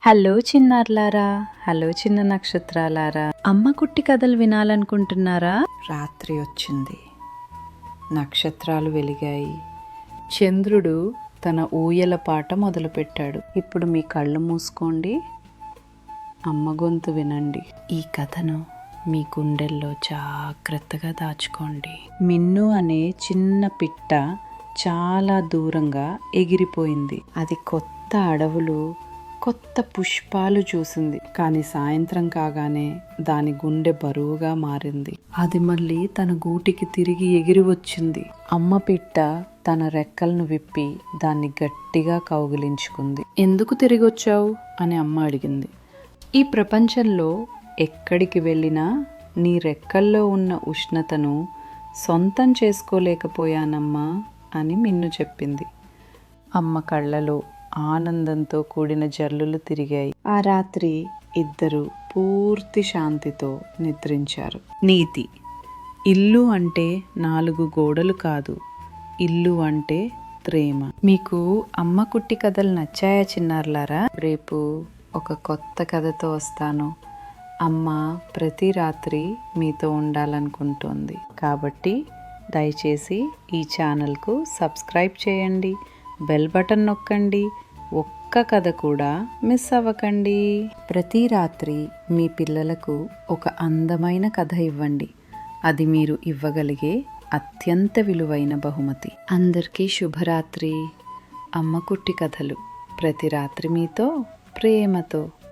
Hello చిన్నారులారా, hello చిన్న నక్షత్రాలారా, అమ్మ కుట్టి కథలు వినాలనుకుంటున్నారా? రాత్రి వచ్చింది, నక్షత్రాలు వెలిగాయి, చంద్రుడు తన ఊయల పాట మొదలుపెట్టాడు. ఇప్పుడు మీ కళ్ళు మూసుకోండి, అమ్మ గొంతు వినండి. ఈ కథను మీ గుండెల్లో జాగ్రత్తగా దాచుకోండి. మిన్ను అనే చిన్న పిట్ట చాలా దూరంగా ఎగిరిపోయింది. అది కొత్త అడవులు, కొత్త పుష్పాలు చూసింది. కానీ సాయంత్రం కాగానే దాని గుండె బరువుగా మారింది. అది మళ్ళీ తన గూటికి తిరిగి ఎగిరి వచ్చింది. అమ్మ పిట్ట తన రెక్కలను విప్పి దాన్ని గట్టిగా కౌగిలించుకుంది. ఎందుకు తిరిగి వచ్చావు అని అమ్మ అడిగింది. ఈ ప్రపంచంలో ఎక్కడికి వెళ్ళినా నీ రెక్కల్లో ఉన్న ఉష్ణతను సొంతం చేసుకోలేకపోయానమ్మా అని మిన్ను చెప్పింది. అమ్మ కళ్ళలో ఆనందంతో కూడిన జల్లులు తిరిగాయి. ఆ రాత్రి ఇద్దరు పూర్తి శాంతితో నిద్రించారు. నీతి: ఇల్లు అంటే 4 గోడలు కాదు, ఇల్లు అంటే ప్రేమ. మీకు అమ్మ కుట్టి కథలు నచ్చాయా చిన్నారులారా? రేపు ఒక కొత్త కథతో వస్తాను. అమ్మ ప్రతి రాత్రి మీతో ఉండాలనుకుంటోంది కాబట్టి దయచేసి ఈ ఛానల్కు సబ్స్క్రైబ్ చేయండి, బెల్ బటన్ నొక్కండి, ఒక్క కథ కూడా మిస్ అవ్వకండి. ప్రతి రాత్రి మీ పిల్లలకు ఒక అందమైన కథ ఇవ్వండి. అది మీరు ఇవ్వగలిగే అత్యంత విలువైన బహుమతి. అందరికీ శుభరాత్రి. అమ్మ కుట్టి కథలు ప్రతి రాత్రి మీతో ప్రేమతో.